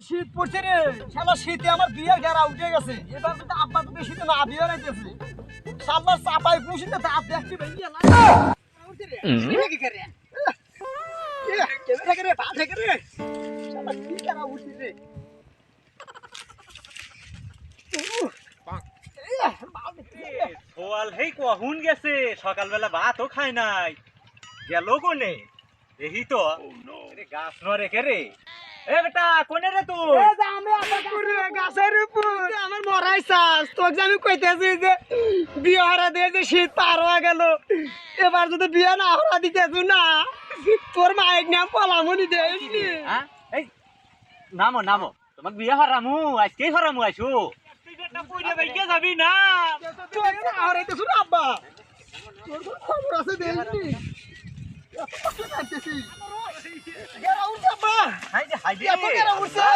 শীত পড়ছে রে শালা শীতে আমার বিয়ের ঘেরা উঠে গেছে এবার যদি আব্বা তো শীতে না বিয়ে রাইতেছে শালার চাপাই পুষিতে দাঁত দেখছি ভেঙে না উঠছে রে কি করে কেমন করে পা থেকে রে শালা কি করা উঠছে রে সোয়াল হেই কখন গেছে সকালবেলা ভাতও খায় নাই গেল কোনে দেখি তো গাছ ন রেখে রে এ বেটা কোনে রে তুই এ যে আমি আবার করে গাছের উপর আমার মরাই চাস তোকে আমি কইতেছি যে বিয়ে হারা দিয়ে যে শীত পার হয়ে গেল এবার যদি বিয়ে না হারা দিতেছু না তোর মায়ের নাম পলামনি দেয়নি হ্যাঁ এই নামো নামো তোমাক বিয়ে হরামু আজকেই হরামু আইসু তুই বেটা পইরে বাইকে যাবি না তোর হারাইতেছু না আব্বা তোর খবর আছে দেয়নি এত কষ্ট করতেছিস গেরা উঠছে আব্বা হাই দে এত গেরা উঠছে